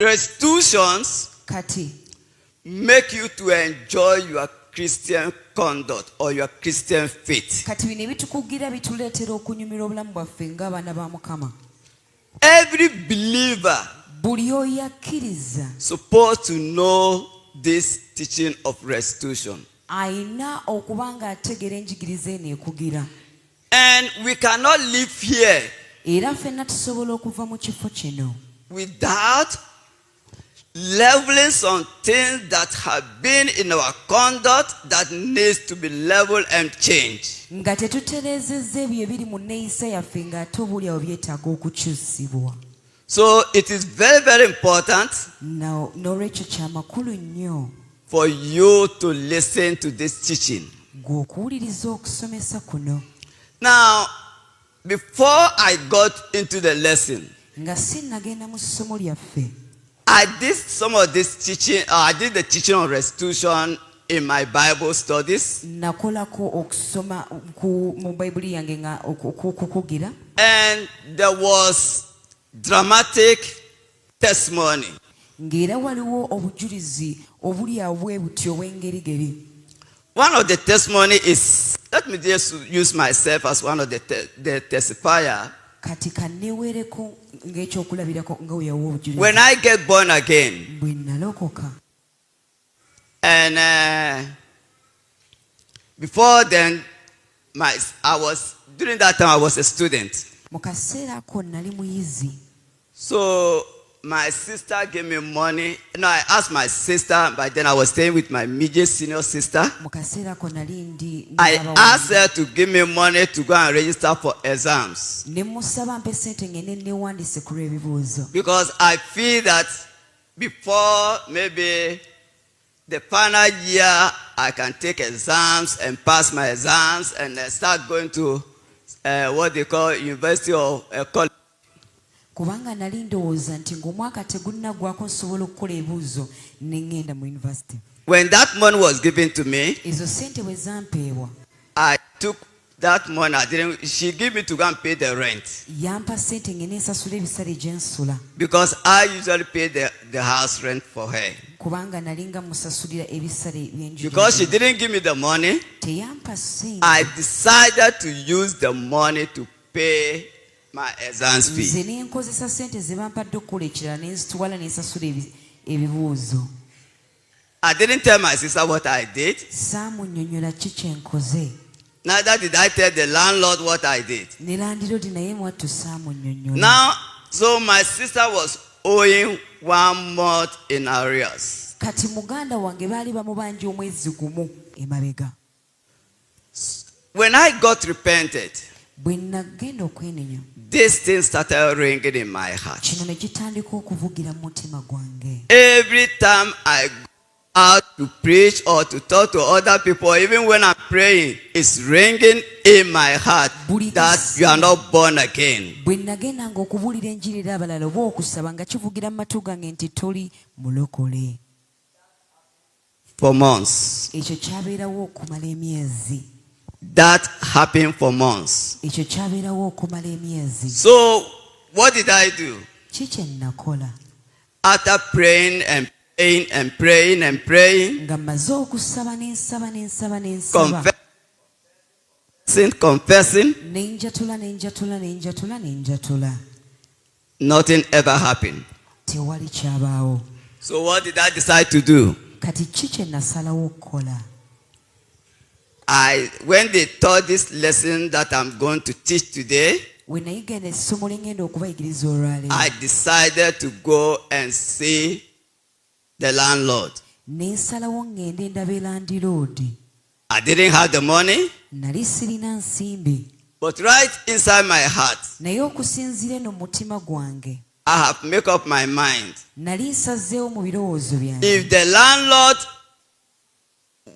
Restitutions kati make you to enjoy your Christian conduct or your Christian faith. kati bino ebitukugira bituleetera okunyumira obulamu bwaffe ng'abaana ba Mukama. Every believer buli oyo akkiriza supposed to know this teaching of restitution. ayina okuba ng'ategeera enjigiriza eno ekugira. And we cannot live here era ffenna tusobola okuva mu kifo kino without leveling some things that have been in our conduct that needs to be leveled and changed. nga tetutereezezza ebyo ebiri mu nneeyisa yaffe ng'ate obulyawo byetaaga okukyusibwa. So it is very, very important n'olwekyo kya makulu nnyo for you to listen to this teaching. gwe okuwuliriza okusomesa kuno. Now, before I got into the lesson, nga sinnagenda mu ssomo lyaffe I did some of this teaching. I did the teaching on restitution in my Bible studies. nakolako okusoma mu bayibuli yange nga okukugira. And there was dramatic testimony. ng'era waliwo obujulizi obuli awo butyo obw'engerigeri. One of the testimony is, let me just use myself as one of the testifier. kati kanneeweereko ng'ekyokulabirako nga weyawo obujulizi. When I get born again, bwe nalokoka and before then, during that time I was a student. mu kaseera ako nali muyizi. So my sister gave me money. No, I asked my sister. By then I was staying with my immediate senior sister. mu kaseera ako nali ndi I asked her to give me money to go and register for exams. ne musaba mpe sente ngende neewandiise ku lw'ebibuuzo. Because I feel that before maybe the final year I can take exams and pass my exams and start going to what they call university or college. kubanga nali ndowooza nti ng'omwaka tegunnaggwako nsobola okukola ebibuuzo ne ŋŋenda mu university. When that money was given to me, ezo sente bwe zampeebwa I took that money. She gave me to go and pay the rent. yampa sente ngende nsasula ebisale gye nsula. Because I usually pay the house rent for her. kubanga nali nga musasulira ebisale by'enju. Because she didn't give me the money, teyampa sente. I decided to use the money to pay my exams fee. nze ne nkozesa sente ze bampadde okukola ekirala ne nzitwala ne nsasula ebibuuzo. I didn't tell my sister what I did. saamunnyonnyola ki kye nkoze. Neither did I tell the landlord what I did. ne landiroodi naye mwattu saamunnyonnyola. Now, so my sister was owing 1 month in arrears. kati muganda wange baali bamubanja omwezi gumu emabega. When I got repented, bwe nagenda okwenenya this thing started ringing in my heart. kino ne kitandika okuvugira mu mutima gwange. Every time I go out to preach or to talk to other people, even when I'm praying, it's ringing in my heart that you are not born again. bwe nagendanga okubuulira enjiri eri abalala oba okusaba nga kivugira mu matu gange nti toli mulokole. For months. ekyo kyabeerawo okumala emyezi. That happened for months. ekyo kyabeerawo okumala emyezi. So what did I do? ki kye nakola? After praying and praying and praying and praying, nga mmaze okusaba n'ensaba n'ensaba n'ensaba confessing, nenjatula nenjatula nenjatula nenjatula, nothing ever happened. tewali kyabaawo. So what did I decide to do? kati ki kye nasalawo okukola? When they taught this lesson that I'm going to teach today, we nayiga essomo lye ngenda okubayigiriza olwaleero, I decided to go and see the landlord. ne nsalawo ngende ndabe landiroodi. I didn't have the money, nali sirina nsimbi, but right inside my heart, naye okusinziira eno mu mutima gwange I have made up my mind. nali nsazeewo mu birowoozo byange, If the landlord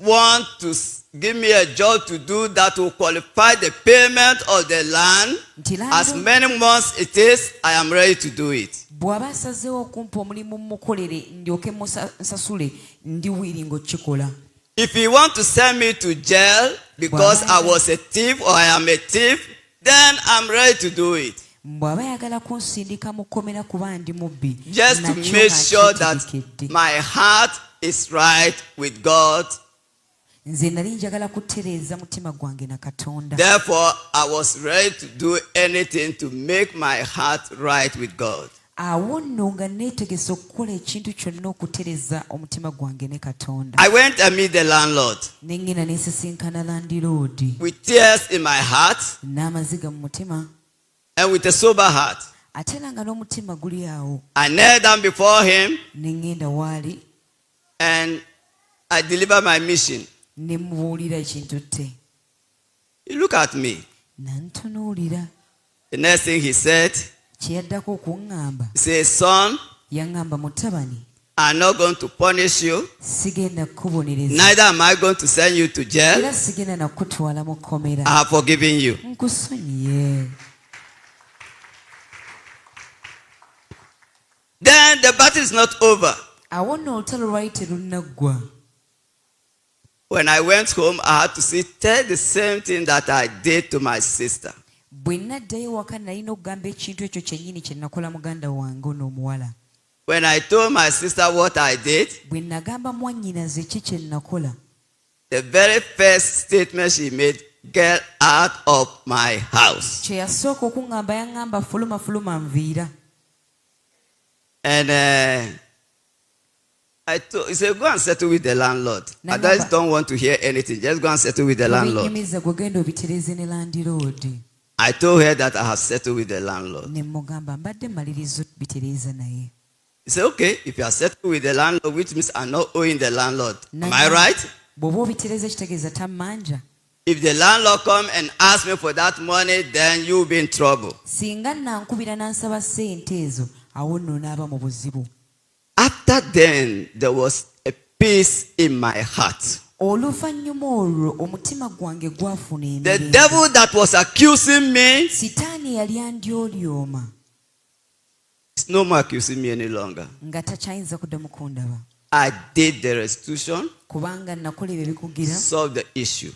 wants to give me a job to do that will qualify the payment of the land, as many months it is, I am ready to do it. bw'aba asazeewo okumpa omulimu mukolere ndyoke nsasule, ndi wiringo kikola. If he wants to send me to jail because I was a thief or I am a thief, then I'm ready to do it. mbw'aba yagala kunsindika mu kkomera kuba ndi mubbi just to make sure that my heart is right with God. Nze nali njagala kutereeza mutima gwange na Katonda. Therefore, I was ready to do anything to make my heart right with God. Awo nno nga neetegese okukola ekintu kyonna okutereeza omutima gwange ne Katonda. I went and meet the landlord. Ne ngenda ne nsisinkana landiroodi. With tears in my heart. N'amaziga mu mutima. And with a sober heart. Ate nga n'omutima guli awo. I knelt down before him. Ne ngenda waali. And I delivered my mission. Ne mubuulira ekintu te. He looked at me. N'antunuulira. The next thing he said. Kye yaddako okuŋŋamba. He said, son. Yaŋŋamba mutabani. I'm not going to punish you. Sigenda kukubonereza. Neither am I going to send you to jail. Era sigenda na kutwala mu kkomera. I have forgiven you. Nkusonyiye. Then the battle is not over. Awo nno olutalo lwali terunnaggwa. When I went home, I had to tell the same thing that I did to my sister. Bwe naddayo waka nalina okugamba ekintu ekyo kyennyini kye nakola muganda wange ono omuwala. When I told my sister what I did, bwe nagamba mwannyinaze ki kye nakola, the very first statement she made, get out of my house. Kye yasooka okuŋŋamba yaŋŋamba fuluma fuluma nviira. And he said, go and settle with the landlord. I just don't want to hear anything. Just go and settle with the landlord. I told her that I have settled with the landlord. He said, okay, if you are settled with the landlord, which means I'm not owing the landlord. Am I right? If the landlord come and ask me for that money, then you'll be in trouble. After then, there was a peace in my heart. The devil that was accusing me is no more accusing me any longer. I did the restitution, solved the issue.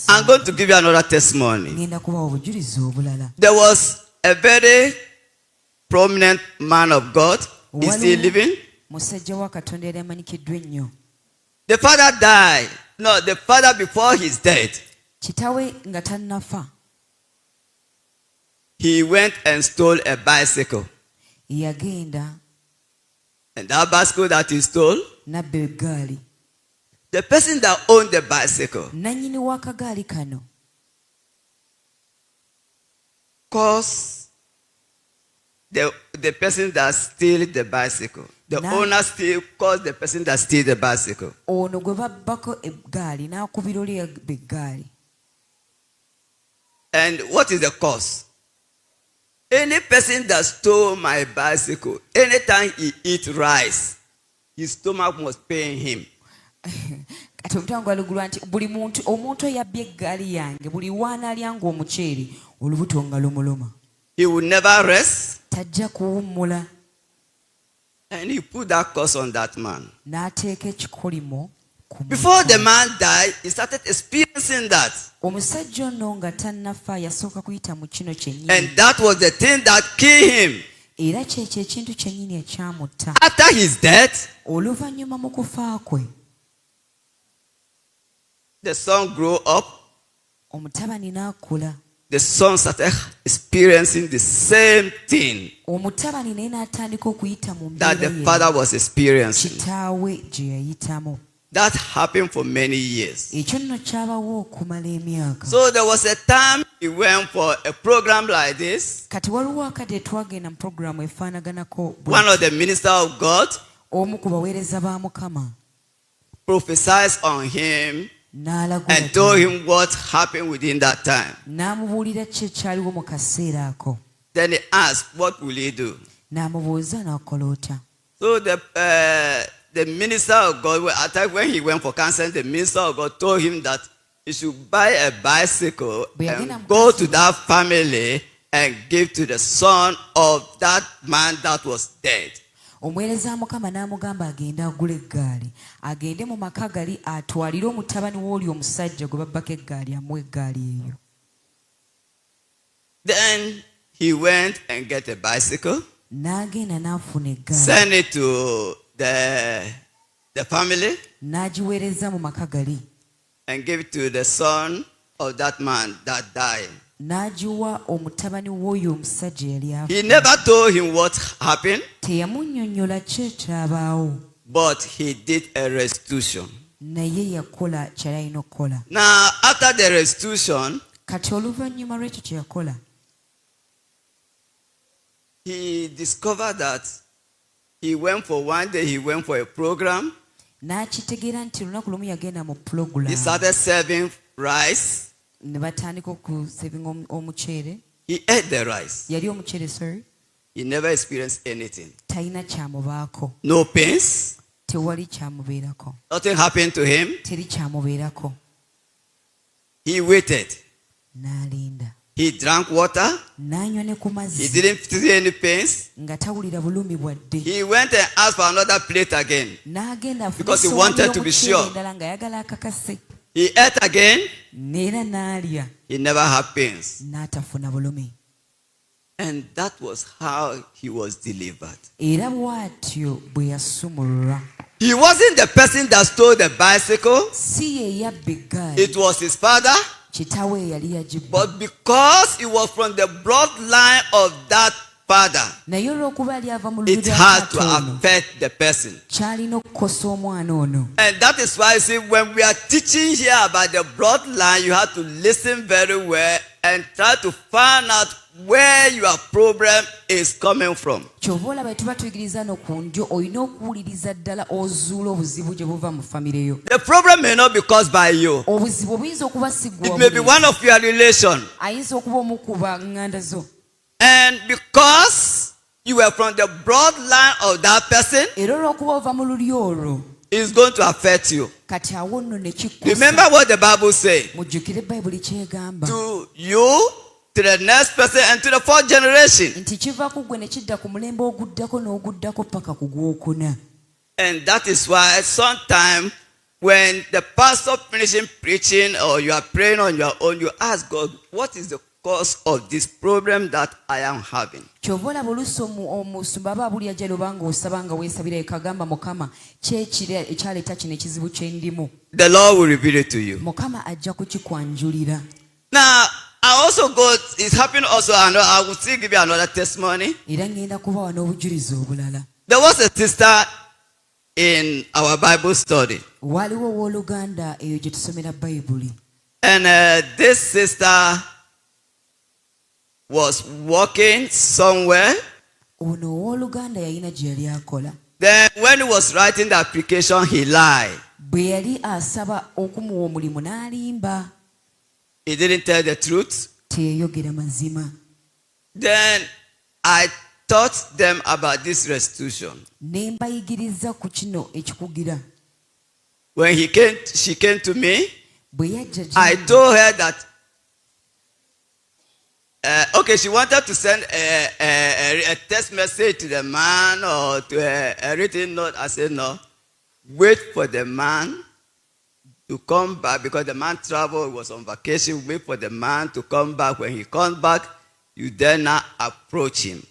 I'm going to give you another testimony. There was a very prominent man of God. He's still living. The father died. No, the father before his death, he went and stole a bicycle. And that bicycle that he stole, the person that owned the bicycle caused the person that steal the bicycle. The owner still caused the person that steal the bicycle. And what is the cause? Any person that stole my bicycle, anytime he eats rice, his stomach must pain him. He will never rest. And he put that curse on that man. Before the man died, he started experiencing that. And that was the thing that killed him. After his death, the son grew up. The son started experiencing the same thing that the father was experiencing. That happened for many years. So there was a time he went for a program like this. One of the ministers of God prophesied on him and told him what happened within that time. Then he asked, what will he do? So the minister of God, when he went for counseling, the minister of God told him that he should buy a bicycle and go to that family and give to the son of that man that was dead. Omuweereza Mukama n'amugamba agende agule eggaali, agende mu maka gali atwalire omutabani w'oli omusajja gwe babbako eggaali amuwe eggaali eyo. Then he went and get a bicycle, n'agenda n'afuna eggaali send it to the family, n'agiweereza mu maka gali and give it to the son of that man that died. n'agiwa omutabani w'oyo omusajja yali afa. He never told him what happened, teyamunnyonnyola ki ekyabaawo, but he did a restitution. naye yakola kyali alina okukola. Now, after the restitution, kati oluvannyuma lw'ekyo kye yakola he discovered that he went for a program. n'akitegeera nti lunaku lumu yagenda mu He pulogulaamu started serving rice. ne batandika okusevinga omuceere. He ate the rice. yali omuceere sorry, He never experienced anything. talina kyamubaako, No pains. tewali kyamubeerako, Nothing happened to him. teri kyamubeerako. He waited. N'alinda, He drank water. n'anywa ne ku He mazzi didn't feel any pains. nga tawulira bulumi bwadde. He went and asked for another plate again. N'agenda afune Because he essowaani wanted to be y'omuceere sure. endala ng'ayagala akakase. He ate again. Neera n'alya He never had pains. n'atafuna bulumi. And that was how he was delivered. Era bw'atyo bwe yasumululwa. He wasn't the person that stole the bicycle. Si ye yabba eggaali, It was his father. kitaawe yali yagibba. But because it was from the bloodline of that father, Naye olw'okuba ali ava mu it lulyo had to lwa ono, affect the person. kyalina okukosa omwana ono. And that is why, you see, when we are teaching here about the bloodline, you have to listen very well and try to find out where your problem is coming from. Kyova olaba tuba tuyigiriza no ku ndyo, olina okuwuliriza ddala ozuula obuzibu gye buva mu famire yo. The problem may not be caused by you. Obuzibu buyinza okuba si ggwe It may be wabuli. one of your relation. Ayinza okuba omu ku baŋŋanda zo. And because you were from the bloodline of that person, Era olw'okuba ova mu lulyo olwo, it's going to affect you. kati awo nno ne Remember kikkusa. what the Bible says. Mujjukire Bayibuli kyegamba To you, to the next person, and to the fourth generation. nti kiva ku ggwe ne kidda ku mulembe oguddako n'oguddako paka ku gwokuna. And that is why sometimes when the pastor finishing preaching or you are praying on your own, you ask God, what is the cause of this problem that I am having? Kyova olaba oluusi omusumba aba abulya gyali oba ng'osaba nga weesabira ekagamba Mukama ki ekyaleeta kino ekizibu kye ndimu. The Lord will reveal it to you. Mukama ajja kukikwanjulira. Now, I also go, it's happened also, I will still give you another testimony. Era ngenda kubawa n'obujulizi obulala. There was a sister in our Bible study. Waaliwo owooluganda eyo gye tusomera Bayibuli. And this sister was working somewhere. Ono owooluganda yalina gye yali akola. Then when he was writing the application, he lied. Bwe yali asaba okumuwa omulimu n'alimba. He didn't tell the truth. Teyayogera mazima. Then I taught them about this restitution. Ne mbayigiriza ku kino ekikugira. When she came to me, Bwe yajja I gyange, told her that, okay, she wanted to send a text message to the man or to a written note. I said, no, wait for the man to come back because the man traveled, was on vacation. Wait for the man to come back. When he comes back, you dare not approach him.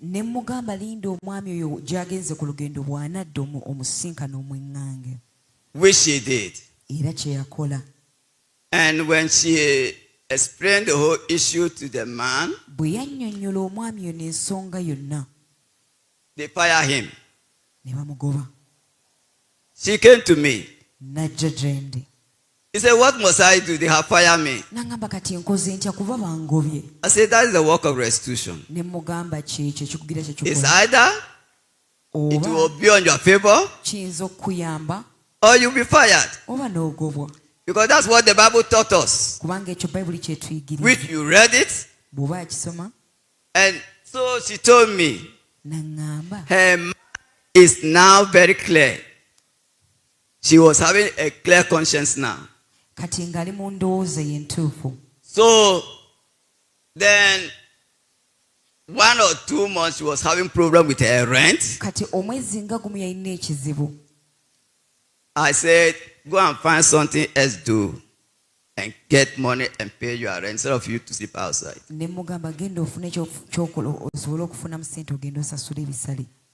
ne mugamba linda omwami oyo gy'agenze ku lugendo bw'anadda omusinkana omweng'ange. Which she did. Era kye yakola. And when she explained the whole issue to the man, Bwe yannyonnyola omwami oyo n'ensonga yonna, they fired him. ne bamugoba. She came to me. N'ajja gye ndi. He said, what must I do? They have fired me. N'aŋŋamba kati nkoze ntya kuba bangobye. I said, that is the work of restitution. Ne mugamba kyekyo ekikugira kye It's kikola. either it Oba will be on your favor kiyinza okukuyamba or you'll be fired. oba n'ogobwa. Because that's what the Bible taught us. Kubanga ekyo Bayibuli kyetuyigiriza. Which you read it. Bw'oba akisoma, And so she told me, n'aŋŋamba her mind is now very clear. She was having a clear conscience now. kati ng'ali mu ndowooza ye entuufu. So then 1 or 2 months she was having problem with her rent. Kati omwezi nga gumu yalina ekizibu. I said, go and find something else to do. and get money and pay your rent instead of you to sleep outside.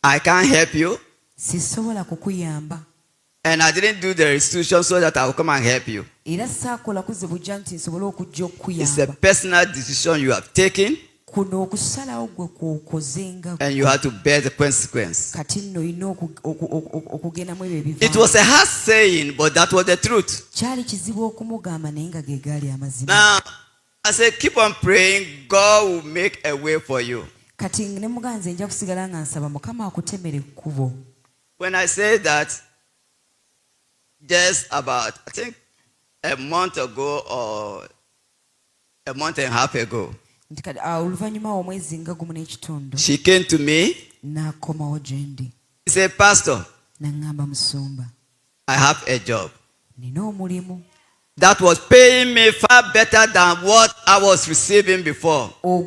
I can't help you. And I didn't do the restitution so that I will come and help you. It's a personal decision you have taken. And you have to bear the consequence. It was a hard saying, but that was the truth. Now, as I keep on praying, God will make a way for you. When I say that, just about, I think, a month ago or a month and a half ago, she came to me. She said, Pastor, I have a job that was paying me far better than what I was receiving before. And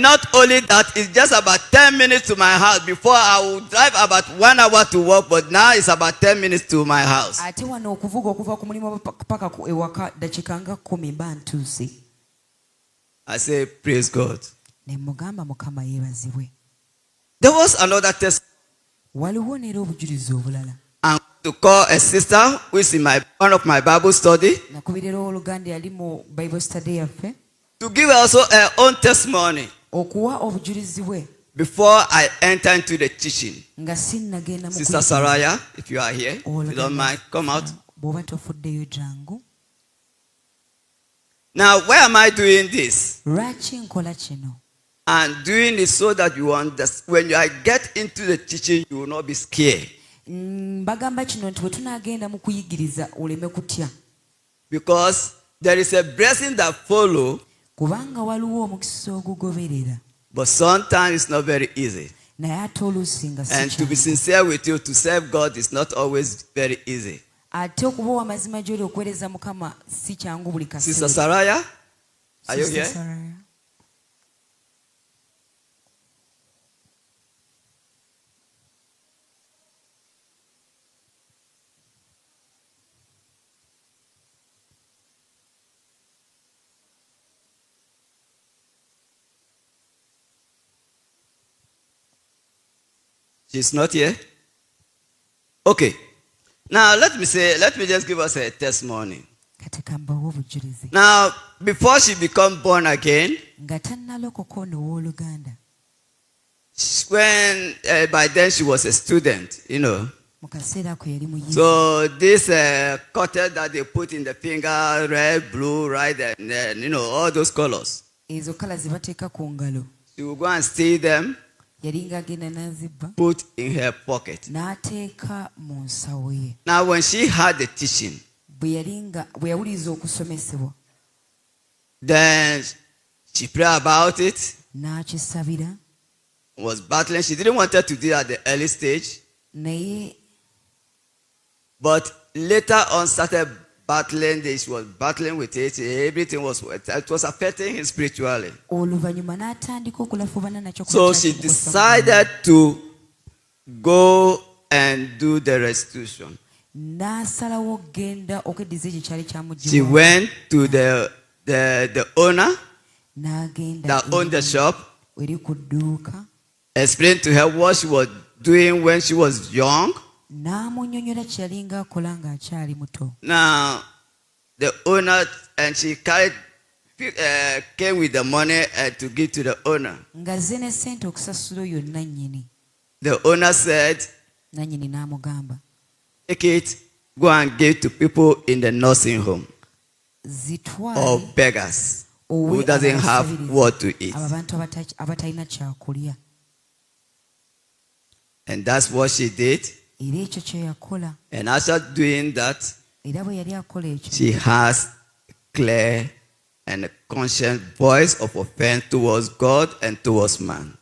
not only that, it's just about 10 minutes to my house. Before I would drive about 1 hour to work, but now it's about 10 minutes to my house. I say, praise God. There was another test. And to call a sister who is in one of my Bible study to give also her own testimony before I enter into the teaching. Sister Saraya, if you are here, if you don't mind, come out. Now, why am I doing this? And doing it so that you understand. When I get into the teaching, you will not be scared. Because there is a blessing that follows, but sometimes it's not very easy. And to be sincere with you, to serve God is not always very easy. Sister Saraya, are you here? She's not here? Okay. Now let me just give us a testimony. Now, before she became born again, when by then she was a student, you know. So this cutter that they put in the finger, red, blue, right, and you know, all those colors. She will go and steal them, put in her pocket. Now when she had the teaching, then she prayed about it, was battling. She didn't want her to do it at the early stage, but later on started battling. She was battling with it. Everything was affecting him spiritually. So she decided to go and do the restitution. She went to the owner that owned the shop, explained to her what she was doing when she was young. Now, the owner, and she came with the money to give to the owner. The owner said, take it, go and give to people in the nursing home or beggars who doesn't have what to eat. And that's what she did. And after doing that, she has clear and conscious voice of offense towards God and towards man.